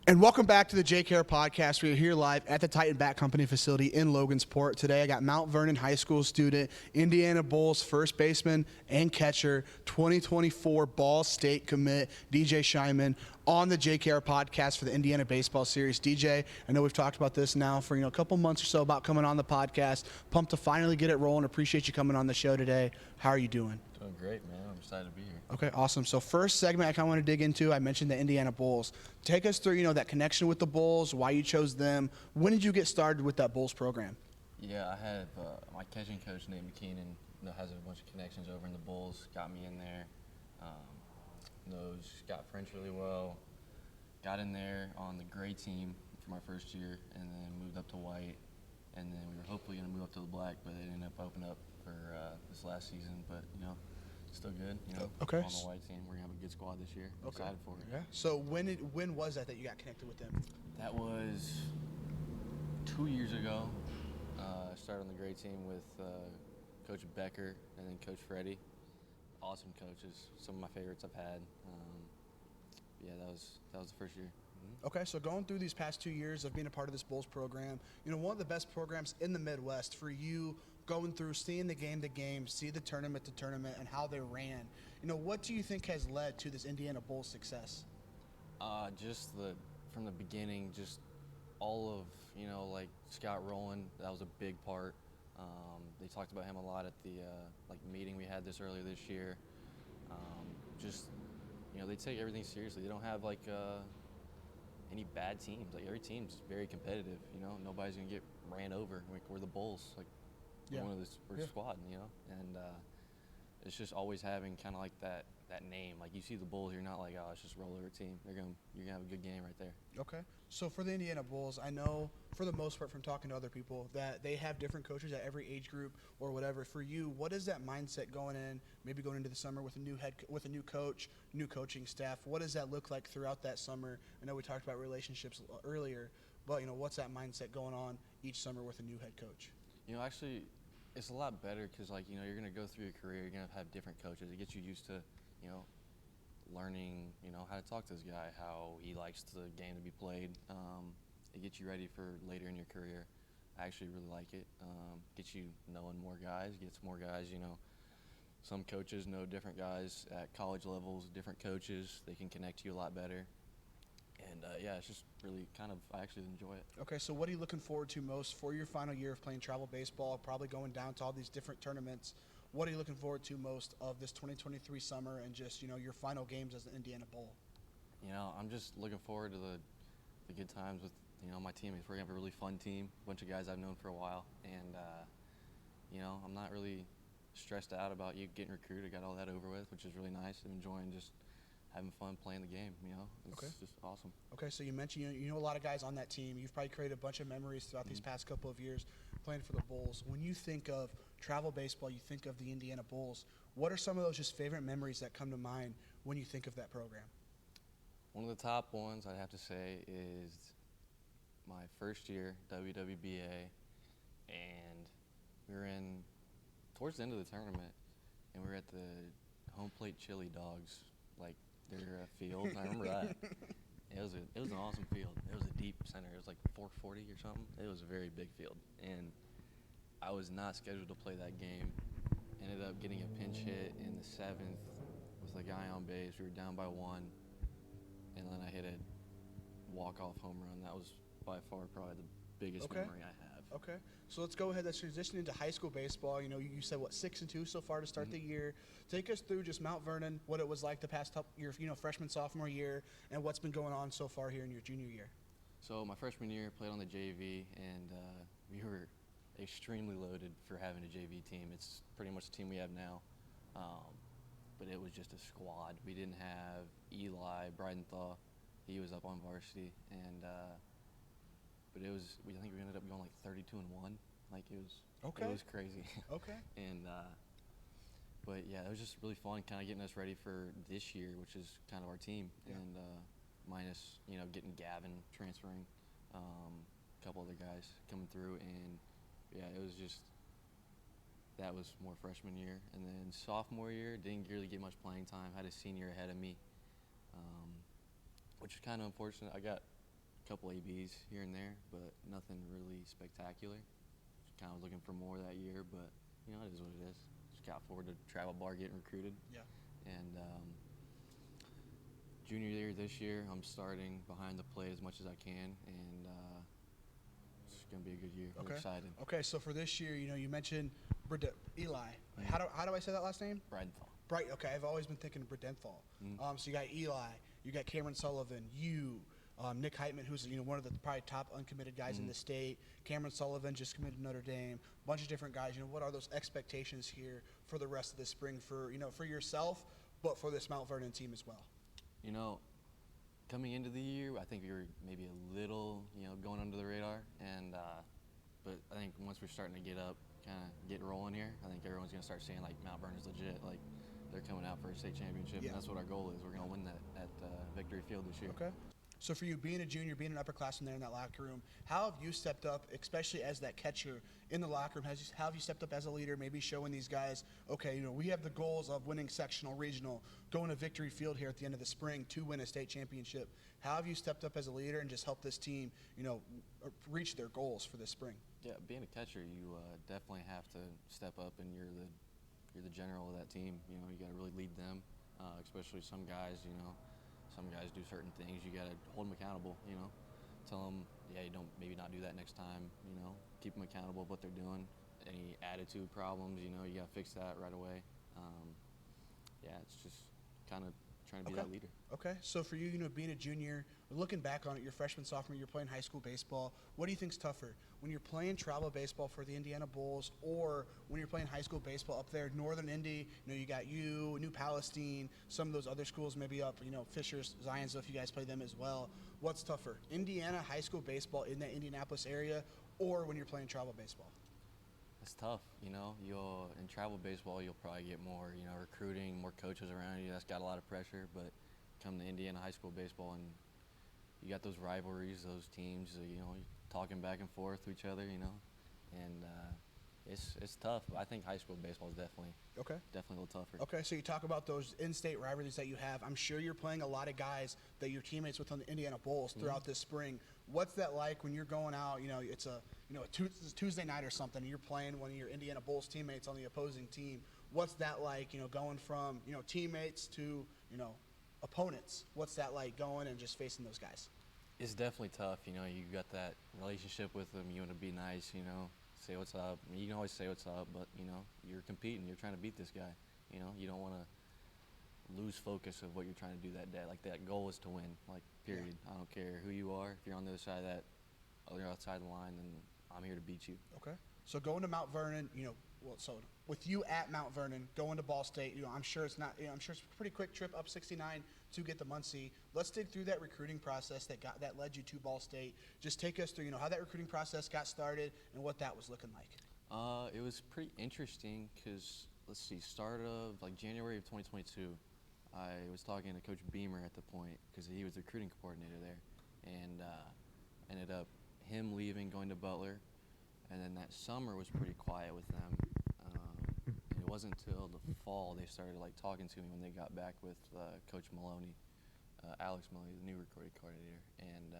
And welcome back to the JKR Podcast. We are here live at the Titan Bat Company facility in Logansport. Today I got Mount Vernon High School student, Indiana Bulls first baseman and catcher, 2024 Ball State commit, DJ Scheumann, on the JKR Podcast for the Indiana Baseball Series. DJ, I know we've talked about this now for a couple months or so about coming on the podcast. Pumped to finally get it rolling. Appreciate you coming on the show today. How are you doing? Doing great, man. I'm excited to be here. Okay, awesome. So first segment I kind of want to dig into, I mentioned the Indiana Bulls. Take us through, that connection with the Bulls, why you chose them. When did you get started with that Bulls program? Yeah, I had my catching coach, Nate McKeenan, has a bunch of connections over in the Bulls, got me in there. Knows Scott French really well. Got in there on the gray team for my first year, and then moved up to white. And then we were hopefully going to move up to the black, but they ended up opening up for this last season. But, still good, Okay. On the white team. We're going to have a good squad this year. I'm excited for it. Yeah. So when was that you got connected with them? That was 2 years ago. I started on the gray team with Coach Becker and then Coach Freddie. Awesome coaches, some of my favorites I've had. That was the first year. Mm-hmm. Okay, so going through these past 2 years of being a part of this Bulls program, one of the best programs in the Midwest for you, going through, seeing the game, see the tournament to tournament, and how they ran. What do you think has led to this Indiana Bulls success? From the beginning, just all of, like Scott Rowland, that was a big part. They talked about him a lot at the meeting we had earlier this year. They take everything seriously. They don't have any bad teams. Every team's very competitive. Nobody's gonna get ran over. We're the Bulls. We're a squad. And it's just always having kind of that name. You see the Bulls, you're not like, oh, it's just a rollover team. You're gonna have a good game right there. Okay. So for the Indiana Bulls, I know for the most part from talking to other people that they have different coaches at every age group or whatever. For you, what is that mindset going into the summer with a new coach, new coaching staff? What does that look like throughout that summer? I know we talked about relationships earlier, but what's that mindset going on each summer with a new head coach? Actually, it's a lot better because you're gonna go through your career, you're gonna have different coaches. It gets you used to learning, how to talk to this guy, how he likes the game to be played. It gets you ready for later in your career. I actually really like it. Gets you knowing more guys, gets more guys, some coaches know different guys at college levels, different coaches. They can connect you a lot better. And, it's just really I actually enjoy it. Okay, so what are you looking forward to most for your final year of playing travel baseball, probably going down to all these different tournaments? What are you looking forward to most of this 2023 summer and just, your final games as an Indiana Bull? I'm just looking forward to the good times with, my teammates. We're going to have a really fun team, a bunch of guys I've known for a while. And, I'm not really stressed out about you getting recruited. I got all that over with, which is really nice. I'm enjoying just having fun playing the game, It's just awesome. Okay, so you mentioned you know a lot of guys on that team. You've probably created a bunch of memories throughout these past couple of years playing for the Bulls. When you think of travel baseball, you think of the Indiana Bulls. What are some of those just favorite memories that come to mind when you think of that program? One of the top ones I'd have to say is my first year, WWBA, and we were towards the end of the tournament, and we were at the home plate chili dogs, their field. I remember that. It was an awesome field. It was a deep center. It was 440 or something. It was a very big field, and I was not scheduled to play that game. Ended up getting a pinch hit in the 7th with a guy on base. We were down by 1, and then I hit a walk-off home run. That was by far probably the biggest memory I have. Okay, so let's go ahead. Let's transition into high school baseball. You said 6-2 so far to start the year. Take us through just Mount Vernon, what it was like the past year, freshman, sophomore year, and what's been going on so far here in your junior year. So my freshman year, played on the JV, and we were extremely loaded for having a JV team. It's pretty much the team we have now, but it was just a squad. We didn't have Eli Breidenthal. He was up on varsity, and but I think we ended up going 32-1. It was crazy. Okay. And but yeah, it was just really fun, kind of getting us ready for this year, which is kind of our team, and minus getting Gavin transferring, a couple other guys coming through, and yeah, it was just that was more freshman year, and then sophomore year didn't really get much playing time. Had a senior ahead of me, which is kind of unfortunate. I got a couple ABs here and there, but nothing really spectacular. Just kind of looking for more that year, but you know, it is what it is. Just got forward to travel bar getting recruited. Yeah. And junior year this year, I'm starting behind the plate as much as I can, and it's going to be a good year. Okay. We're excited. Okay, so for this year, you know, you mentioned Eli. How do I say that last name? Bridenthal. Bright. Okay, I've always been thinking Bridenthal. So you got Eli, you got Cameron Sullivan, Nick Heitman, who's one of the probably top uncommitted guys in the state. Cameron Sullivan just committed to Notre Dame. A bunch of different guys. What are those expectations here for the rest of the spring for for yourself, but for this Mount Vernon team as well? Coming into the year, I think we were maybe a little going under the radar, and but I think once we're starting to get up, kind of get rolling here, I think everyone's going to start saying like Mount Vernon's legit, like they're coming out for a state championship, and that's what our goal is. We're going to win that at Victory Field this year. Okay. So for you, being a junior, being an upperclassman there in that locker room, how have you stepped up, especially as that catcher in the locker room? How have you stepped up as a leader, maybe showing these guys, okay, we have the goals of winning sectional, regional, going to Victory Field here at the end of the spring to win a state championship. How have you stepped up as a leader and just helped this team, reach their goals for this spring? Yeah, being a catcher, you definitely have to step up, and you're the general of that team. You got to really lead them, especially some guys. Some guys do certain things. You got to hold them accountable. Tell them, you don't maybe not do that next time. Keep them accountable of what they're doing. Any attitude problems, you got to fix that right away. It's just kind of trying to be that leader. Okay, so for you, being a junior, looking back on it, your freshman, sophomore, you're playing high school baseball. What do you think's tougher, when you're playing travel baseball for the Indiana Bulls, or when you're playing high school baseball up there, Northern Indy? You got New Palestine, some of those other schools maybe up, Fishers, Zionsville, if you guys play them as well. What's tougher, Indiana high school baseball in that Indianapolis area, or when you're playing travel baseball? It's tough, You'll in travel baseball, you'll probably get more, recruiting, more coaches around you. That's got a lot of pressure. But come to Indiana high school baseball, and you got those rivalries, those teams, talking back and forth to each other, and it's tough. I think high school baseball is definitely a little tougher. Okay, so you talk about those in-state rivalries that you have. I'm sure you're playing a lot of guys that you're teammates with on the Indiana Bulls throughout this spring. What's that like when you're going out? It's a Tuesday night or something, and you're playing one of your Indiana Bulls teammates on the opposing team. What's that like? Going from teammates to opponents. What's that like going and just facing those guys? It's definitely tough. You got that relationship with them. You want to be nice. Say what's up. You can always say what's up, but you're competing. You're trying to beat this guy. You don't want to lose focus of what you're trying to do that day. Like, that goal is to win. Like, period. Yeah. I don't care who you are. If you're on the other side of that, other outside the line, then I'm here to beat you. Okay. So going to Mount Vernon, so with you at Mount Vernon, going to Ball State, I'm sure it's not. I'm sure it's a pretty quick trip up 69 to get to Muncie. Let's dig through that recruiting process that led you to Ball State. Just take us through, how that recruiting process got started and what that was looking like. It was pretty interesting because, start of January of 2022, I was talking to Coach Beamer at the point because he was the recruiting coordinator there, and ended up him leaving, going to Butler. And then that summer was pretty quiet with them. And it wasn't until the fall they started talking to me when they got back with Coach Maloney, Alex Maloney, the new recruiting coordinator. And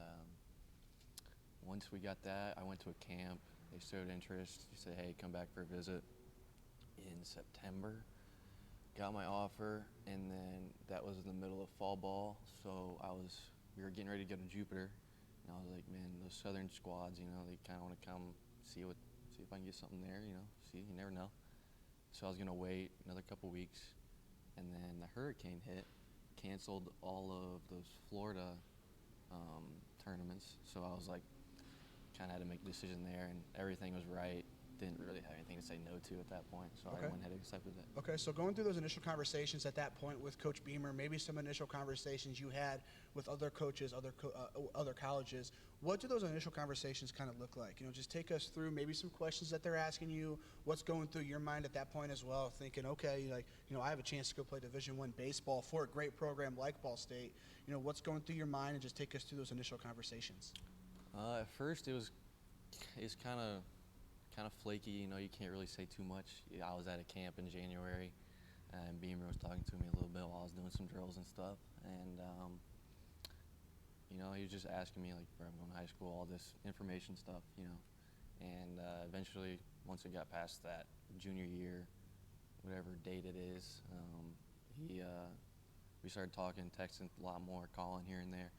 once we got that, I went to a camp. They showed interest. He said, "Hey, come back for a visit." In September, got my offer, and then that was in the middle of fall ball. So we were getting ready to go to Jupiter, and I was like, man, those southern squads, they kind of want to come see if I can get something there, you never know. So I was gonna wait another couple weeks, and then the hurricane hit, canceled all of those Florida tournaments. So I was kind of had to make a decision there, and everything was right. Didn't really have anything to say no to at that point, so I went ahead and accepted it. Okay, so going through those initial conversations at that point with Coach Beamer, maybe some initial conversations you had with other coaches, other colleges, what do those initial conversations kind of look like? Just take us through maybe some questions that they're asking you, what's going through your mind at that point as well, thinking, okay, I have a chance to go play Division I baseball for a great program like Ball State. What's going through your mind, and just take us through those initial conversations. At first, it's kind of flaky. You can't really say too much. I was at a camp in January, and Beamer was talking to me a little bit while I was doing some drills and stuff. And he was just asking me, like, where I'm going to high school, all this information stuff, And eventually, once it got past that junior year, whatever date it is, we started talking, texting a lot more, calling here and there.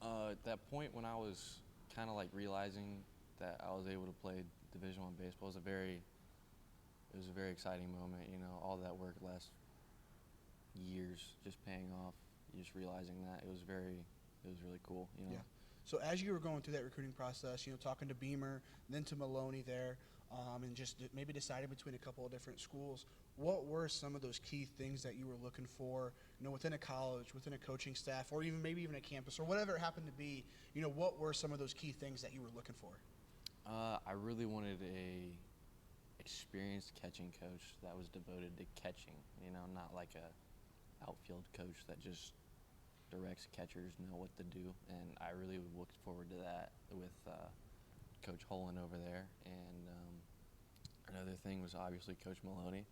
At that point when I was kind of like realizing that I was able to play Division I baseball, it was a very exciting moment. All that work last years just paying off, just realizing that it was really cool. Yeah. So as you were going through that recruiting process, talking to Beamer, then to Maloney there, and just maybe deciding between a couple of different schools, what were some of those key things that you were looking for, within a college, within a coaching staff, or maybe even a campus, or whatever it happened to be? What were some of those key things that you were looking for? I really wanted a experienced catching coach that was devoted to catching, not like a outfield coach that just directs catchers know what to do. And I really looked forward to that with Coach Holland over there. And another thing was obviously Coach Maloney.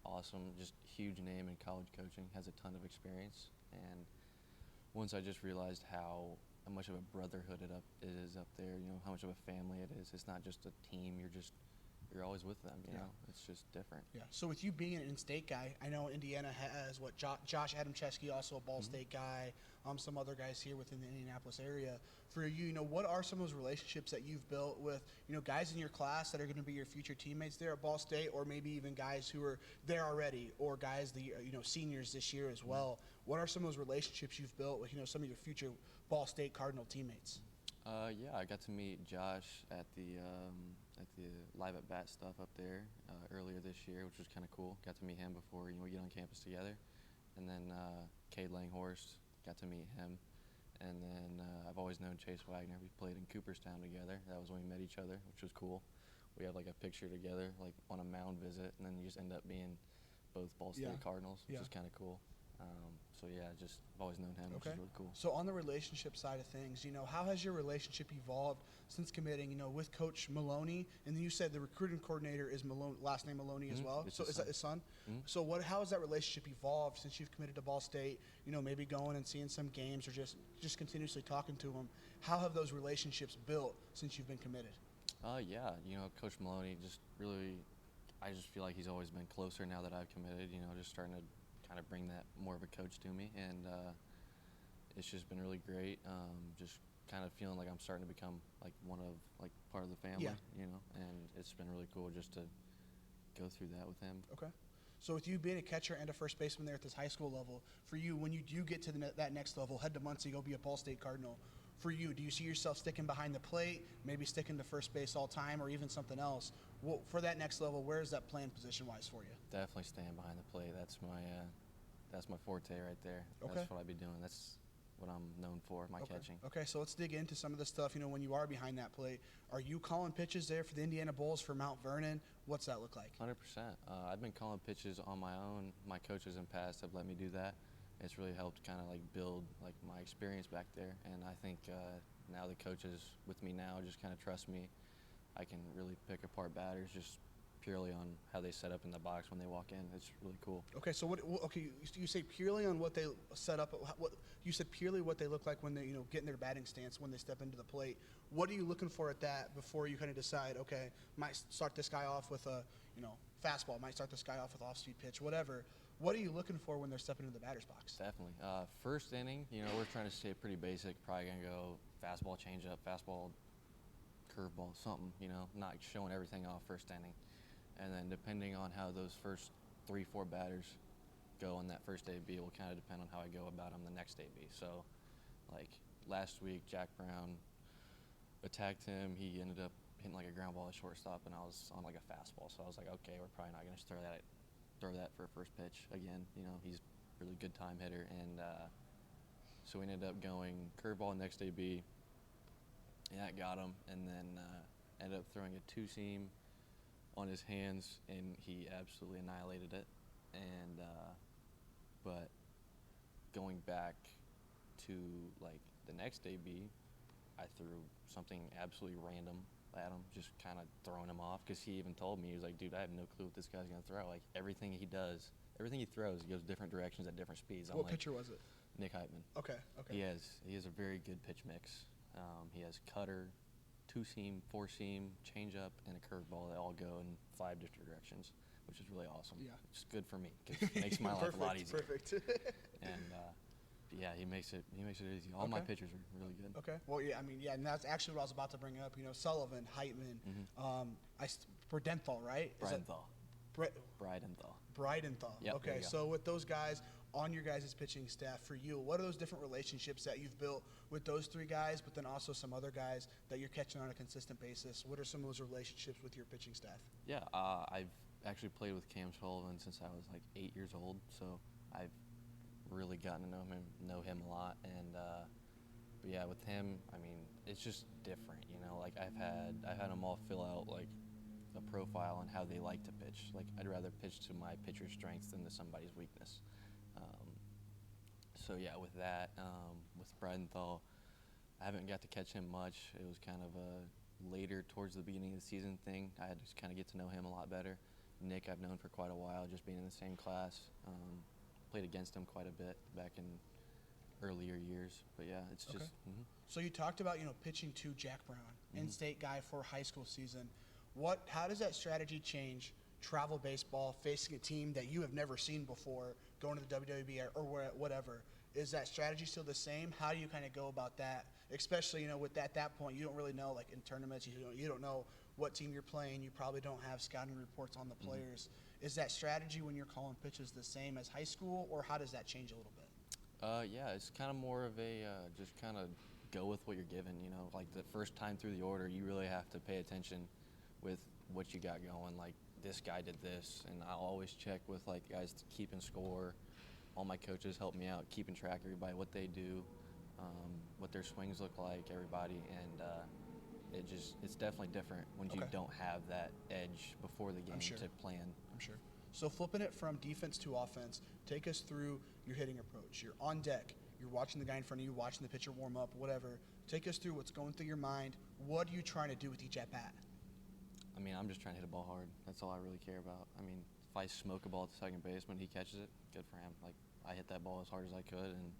Awesome, just huge name in college coaching, has a ton of experience. And once I just realized how much of a brotherhood it is up there, how much of a family it is. It's not just a team, you're always with them, you know. It's just different. Yeah. So with you being an in-state guy, I know Indiana has Josh Adamczewski, also a Ball State guy, some other guys here within the Indianapolis area. For you, what are some of those relationships that you've built with, guys in your class that are going to be your future teammates there at Ball State, or maybe even guys who are there already, or guys seniors this year as well? What are some of those relationships you've built with, some of your future Ball State Cardinal teammates? I got to meet Josh at the live at bat stuff up there earlier this year, which was kind of cool. Got to meet him before we get on campus together, and then Cade Langhorst, got to meet him, and then I've always known Chase Wagner. We played in Cooperstown together. That was when we met each other, which was cool. We had like a picture together, like on a mound visit, and then you just end up being both Ball State Cardinals, which is kind of cool. I've always known him, which is really cool. So on the relationship side of things, how has your relationship evolved since committing, with Coach Maloney? And then you said the recruiting coordinator is Maloney, last name Maloney as well. It's so is that his son? So how has that relationship evolved since you've committed to Ball State? Maybe going and seeing some games or just continuously talking to him. How have those relationships built since you've been committed? Coach Maloney I just feel like he's always been closer now that I've committed, just starting to kind of bring that more of a coach to me, and it's just been really great. Just kind of feeling like I'm starting to become like part of the family, and it's been really cool just to go through that with him. Okay. So with you being a catcher and a first baseman there at this high school level, for you, when you do get to that next level, head to Muncie, go be a Ball State Cardinal, for you, do you see yourself sticking behind the plate, maybe sticking to first base all time, or even something else? Well, for that next level, where is that playing position-wise for you? Definitely staying behind the plate. That's my forte right there. Okay. That's what I'd be doing. That's what I'm known for, my catching. Okay, so let's dig into some of the stuff, when you are behind that plate. Are you calling pitches there for the Indiana Bulls for Mount Vernon? What's that look like? 100%. I've been calling pitches on my own. My coaches in past have let me do that. It's really helped kind of like build like my experience back there, and I think now the coaches with me now just kind of trust me. I can really pick apart batters just purely on how they set up in the box when they walk in. It's really cool. Okay, so you say purely on what they set up. What you said purely what they look like when they get in their batting stance when they step into the plate. What are you looking for at that before you kind of decide? Okay, might start this guy off with a fastball. Might start this guy off with off-speed pitch. Whatever. What are you looking for when they're stepping into the batter's box? Definitely. First inning, we're trying to stay pretty basic. Probably gonna go fastball, changeup, fastball, curveball, something. Not showing everything off first inning. And then depending on how those first 3-4 batters go on that first AB will kind of depend on how I go about them the next AB. So, like last week, Jack Brown attacked him. He ended up hitting like a ground ball at shortstop, and I was on like a fastball. So I was like, okay, we're probably not going to throw that for a first pitch again. He's a really good time hitter, and so we ended up going curveball next AB, and that got him. And then ended up throwing a two-seam on his hands, and he absolutely annihilated it. And but going back to like the next AB, I threw something absolutely random at him, just kind of throwing him off, because he even told me, he was like, dude, I have no clue what this guy's gonna throw. Like everything he throws, he goes different directions at different speeds. What pitcher was it? Nick Heitman. Okay. He has a very good pitch mix. He has cutter, two-seam, four-seam, changeup, and a curveball that all go in 5 different directions, which is really awesome. Yeah. It's good for me because it makes my life a lot easier. Perfect. And yeah, he makes it easy. All my pitchers are really good. Okay. Well, yeah, I mean, yeah, and that's actually what I was about to bring up. You know, Sullivan, Heitman, Bridenthal, right? Bridenthal. Bridenthal. Yep, Okay, so with those guys on your guys' pitching staff, for you, what are those different relationships that you've built with those 3 guys, but then also some other guys that you're catching on a consistent basis? What are some of those relationships with your pitching staff? Yeah, I've actually played with Cam Sullivan since I was like 8 years old, so I've really gotten to know him a lot. And but yeah, with him, I mean, it's just different, you know. Like I've had them all fill out like a profile on how they like to pitch. Like I'd rather pitch to my pitcher's strengths than to somebody's weakness. So yeah, with that, with Bridenthal, I haven't got to catch him much. It was kind of a later towards the beginning of the season thing. I had to just kind of get to know him a lot better. Nick I've known for quite a while, just being in the same class. Played against him quite a bit back in earlier years. But yeah, it's just. Okay. So you talked about, you know, pitching to Jack Brown, in-state guy for high school season. How does that strategy change travel baseball, facing a team that you have never seen before, going to the WWB or whatever? Is that strategy still the same? How do you kind of go about that? Especially, you know, with that point, you don't really know, like in tournaments, you don't know what team you're playing. You probably don't have scouting reports on the players. Is that strategy when you're calling pitches the same as high school, or how does that change a little bit? Yeah, it's kind of more of a just kind of go with what you're given. You know, like the first time through the order, you really have to pay attention with what you got going. Like this guy did this, and I'll always check with like guys keeping score. All my coaches help me out, keeping track of everybody, what they do, what their swings look like, everybody, and it's definitely different when you don't have that edge before the game to plan. I'm sure. So flipping it from defense to offense, take us through your hitting approach. You're on deck. You're watching the guy in front of you, watching the pitcher warm up, whatever. Take us through what's going through your mind. What are you trying to do with each at-bat? I mean, I'm just trying to hit a ball hard. That's all I really care about. I mean, if I smoke a ball at the second baseman, he catches it, good for him. Like, I hit that ball as hard as I could, and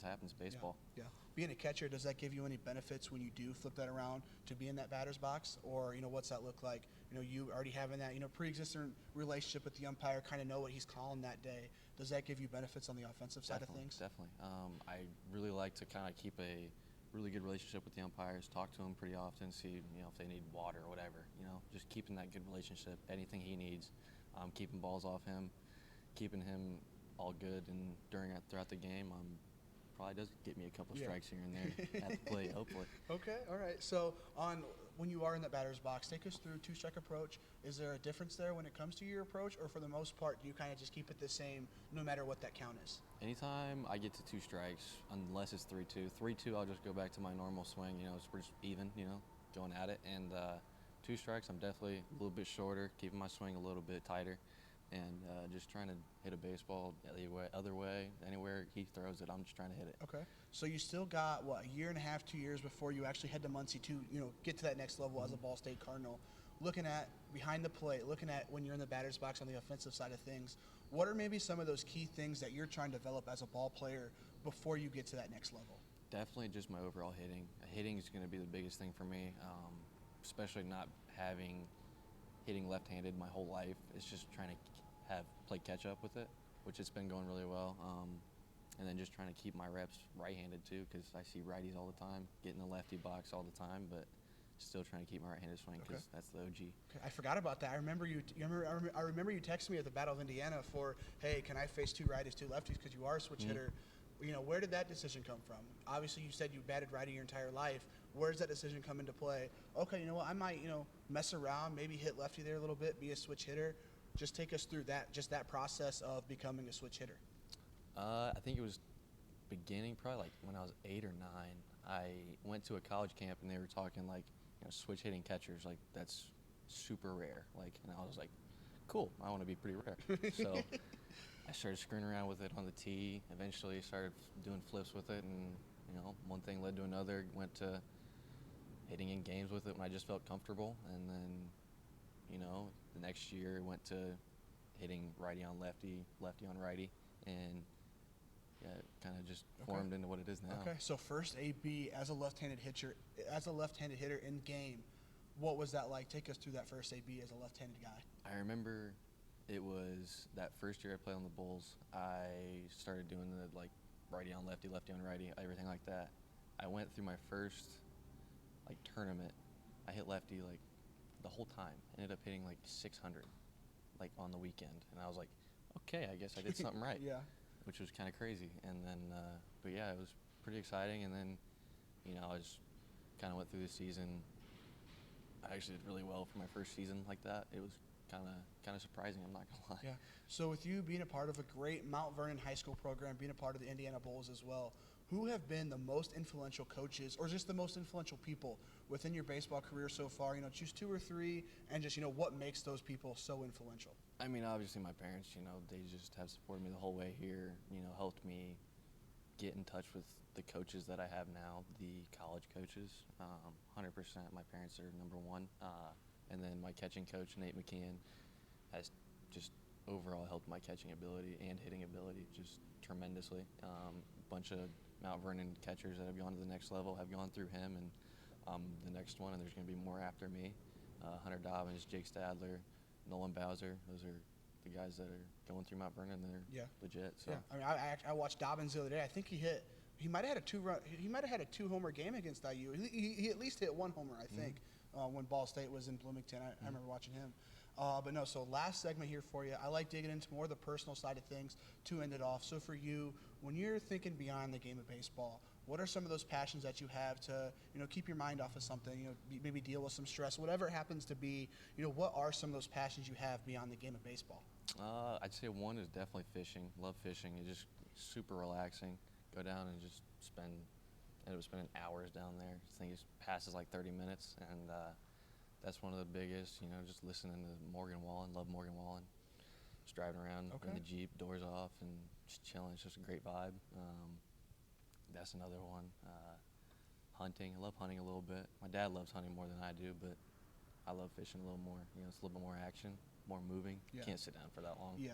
happens, baseball. Yeah. Being a catcher, does that give you any benefits when you do flip that around to be in that batter's box? Or, you know, what's that look like? You know, you already having that, you know, pre-existing relationship with the umpire, kind of know what he's calling that day. Does that give you benefits on the offensive side of things? Definitely. I really like to kind of keep a really good relationship with the umpires, talk to them pretty often, see, you know, if they need water or whatever, you know, just keeping that good relationship, anything he needs, keeping balls off him, keeping him all good, and throughout the game, probably does get me a couple strikes here and there at the plate, hopefully. Okay, all right. So when you are in that batter's box, take us through two-strike approach. Is there a difference there when it comes to your approach, or for the most part, do you kind of just keep it the same no matter what that count is? Anytime I get to 2 strikes, unless it's 3-2. 3-2, I'll just go back to my normal swing. You know, we're just even, you know, going at it. And 2 strikes, I'm definitely a little bit shorter, keeping my swing a little bit tighter, and just trying to hit a baseball other way, anywhere he throws it, I'm just trying to hit it. Okay. So you still got, what, a year and a half, 2 years before you actually head to Muncie to, you know, get to that next level as a Ball State Cardinal. Looking at behind the plate, looking at when you're in the batter's box on the offensive side of things, what are maybe some of those key things that you're trying to develop as a ball player before you get to that next level? Definitely just my overall hitting. Hitting is going to be the biggest thing for me, especially not hitting left-handed my whole life. It's just trying to play catch-up with it, which it's been going really well. And then just trying to keep my reps right-handed too, because I see righties all the time, get in the lefty box all the time, but still trying to keep my right-handed swing because that's the OG. Okay. I forgot about that. I remember you texted me at the Battle of Indiana for, hey, can I face 2 righties, 2 lefties, because you are a switch hitter. You know, where did that decision come from? Obviously, you said you batted righty your entire life. Where does that decision come into play? Okay, you know what, I might, you know, mess around, maybe hit lefty there a little bit, be a switch hitter. Just take us through that process of becoming a switch hitter. I think it was beginning, probably like when I was 8 or 9. I went to a college camp and they were talking like, you know, switch hitting catchers, like that's super rare. Like, and I was like, cool, I want to be pretty rare. So I started screwing around with it on the tee. Eventually started doing flips with it, and you know, one thing led to another. Went to hitting in games with it when I just felt comfortable, and then, you know, the next year went to hitting righty on lefty, lefty on righty, and yeah, it kind of just formed into what it is now. Okay, so first AB as a left-handed hitter in game, what was that like? Take us through that first AB as a left-handed guy. I remember it was that first year I played on the Bulls. I started doing the like righty on lefty, lefty on righty, everything like that. I went through my first like tournament. I hit lefty like the whole time. Ended up hitting like 600 like on the weekend, and I was like, okay, I guess I did something right. Yeah. Which was kind of crazy. And then, but yeah, it was pretty exciting. And then, you know, I just kind of went through the season. I actually did really well for my first season like that. It was kind of surprising, I'm not gonna lie. Yeah. So with you being a part of a great Mount Vernon high school program, being a part of the Indiana Bulls as well, who have been the most influential coaches or just the most influential people within your baseball career so far? You know, choose 2 or 3, and just, you know, what makes those people so influential? I mean, obviously my parents, you know, they just have supported me the whole way here, you know, helped me get in touch with the coaches that I have now, the college coaches. 100%, my parents are number one. And then my catching coach, Nate McKeon, has just overall helped my catching ability and hitting ability just tremendously. A bunch of Mount Vernon catchers that have gone to the next level have gone through him, and the next one, and there's going to be more after me. Hunter Dobbins, Jake Stadler, Nolan Bowser, those are the guys that are going through Mount Vernon. They're legit. So. Yeah, I mean, I watched Dobbins the other day. I think he might have had a 2-homer game against IU. He at least hit 1 homer, I think, when Ball State was in Bloomington. I remember watching him. But no, so last segment here for you. I like digging into more of the personal side of things to end it off. So for you, when you're thinking beyond the game of baseball, what are some of those passions that you have to, you know, keep your mind off of something, you know, maybe deal with some stress, whatever it happens to be, you know, what are some of those passions you have beyond the game of baseball? I'd say one is definitely fishing. Love fishing. It's just super relaxing. Go down and just ended up spending hours down there. I think it passes like 30 minutes, and that's one of the biggest, you know, just listening to Morgan Wallen. Love Morgan Wallen. Just driving around in the Jeep, doors off, and just chilling. It's just a great vibe. That's another one. Hunting. I love hunting a little bit. My dad loves hunting more than I do, but I love fishing a little more. You know, it's a little bit more action, more moving. Yeah. Can't sit down for that long. Yeah.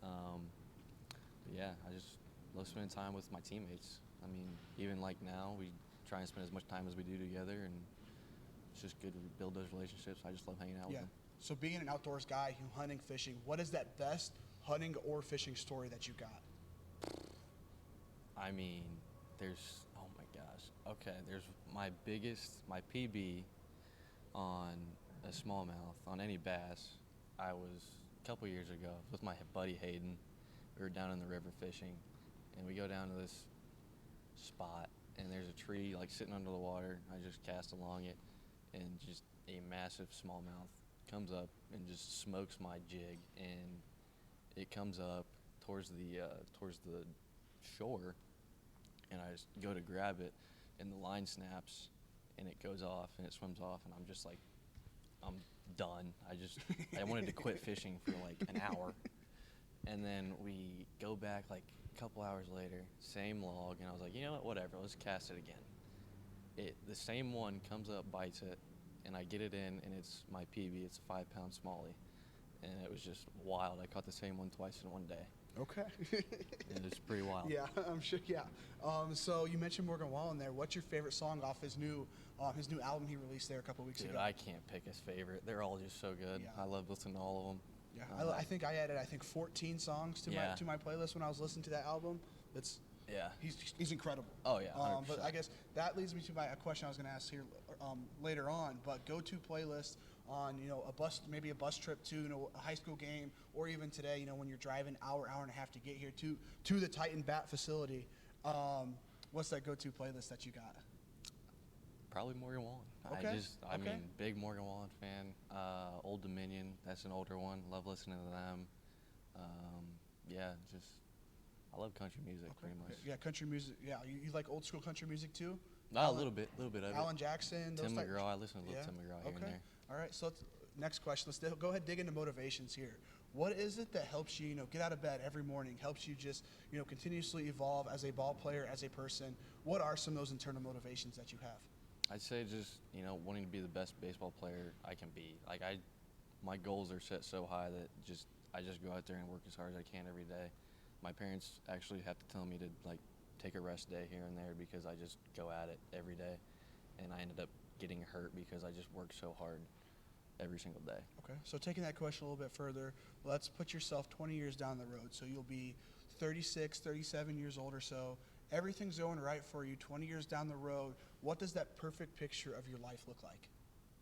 But yeah, I just love spending time with my teammates. I mean, even like now, we try and spend as much time as we do together, and it's just good to build those relationships. I just love hanging out with them. So being an outdoors guy, you hunting, fishing, what is that best hunting or fishing story that you got? I mean, oh my gosh. Okay, there's my PB on a smallmouth, on any bass. I was a couple years ago with my buddy Hayden. We were down in the river fishing, and we go down to this spot, and there's a tree like sitting under the water. I just cast along it, and just a massive smallmouth comes up and just smokes my jig, and it comes up towards the shore, and I just go to grab it, and the line snaps, and it goes off, and it swims off, and I'm just like, I'm done. I wanted to quit fishing for like an hour, and then we go back like a couple hours later, same log, and I was like, you know what, whatever, let's cast it again. The same one comes up, bites it, and I get it in, and it's my PB. It's a 5-pound smallie, and it was just wild. I caught the same one twice in one day. Okay. And it's pretty wild. Yeah, I'm sure. Yeah. So you mentioned Morgan Wallen there. What's your favorite song off his new album he released there a couple weeks ago? Dude, I can't pick his favorite. They're all just so good. Yeah. I love listening to all of them. Yeah, I think I added 14 songs to my playlist when I was listening to that album. He's incredible. Oh yeah. 100%. But I guess that leads me to a question I was going to ask here later on. But go-to playlist on, you know, maybe a bus trip to, you know, a high school game, or even today, you know, when you're driving hour and a half to get here to the Titan Bat facility. What's that go-to playlist that you got? Probably Morgan Wallen. Okay. I mean, big Morgan Wallen fan. Old Dominion, that's an older one. Love listening to them. I love country music pretty much. Yeah, country music. Yeah, you like old school country music too? A little bit of it. Alan Jackson. Tim McGraw. I listen to a little Tim McGraw here and there. All right. So next question. Let's go ahead and dig into motivations here. What is it that helps you, you know, get out of bed every morning? Helps you just, you know, continuously evolve as a ball player, as a person? What are some of those internal motivations that you have? I'd say just, you know, wanting to be the best baseball player I can be. Like my goals are set so high that I just go out there and work as hard as I can every day. My parents actually have to tell me to like take a rest day here and there because I just go at it every day, and I ended up getting hurt because I just worked so hard every single day. Okay, so taking that question a little bit further, let's put yourself 20 years down the road. So you'll be 36, 37 years old or so. Everything's going right for you 20 years down the road. What does that perfect picture of your life look like?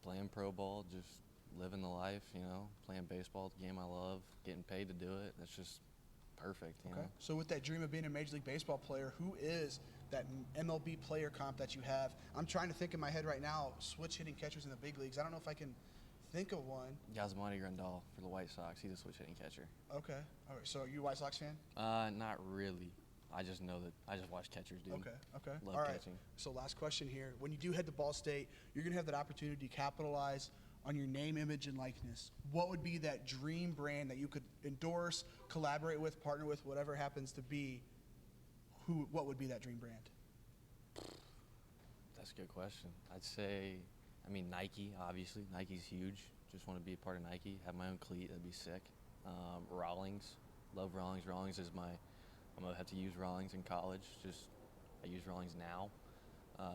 Playing pro ball, just living the life, you know, playing baseball, the game I love, getting paid to do it. That's just perfect, you know. So with that dream of being a Major League Baseball player, who is that MLB player comp that you have? I'm trying to think in my head right now, switch hitting catchers in the big leagues. I don't know if I can think of one. Yasmani Grandal for the White Sox. He's a switch hitting catcher. Okay. All right. So are you a White Sox fan? Not really. I just know that I just watch catchers, dude. Okay. Love All right. catching. So last question here. When you do head to Ball State, you're going to have that opportunity to capitalize on your name, image, and likeness. What would be that dream brand that you could endorse, collaborate with, partner with, whatever it happens to be? What would be that dream brand? That's a good question. I'd say, Nike, obviously. Nike's huge. Just want to be a part of Nike. Have my own cleat. That'd be sick. Rawlings. Love Rawlings. Rawlings is I'm going to have to use Rawlings in college. I use Rawlings now.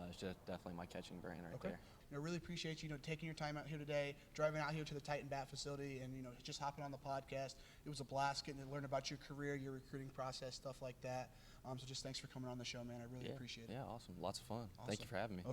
It's just definitely my catching brand right there. I really appreciate you, taking your time out here today, driving out here to the Titan Bat facility, and just hopping on the podcast. It was a blast getting to learn about your career, your recruiting process, stuff like that. So just thanks for coming on the show, man. I really appreciate it. Yeah, awesome. Lots of fun. Awesome. Thank you for having me.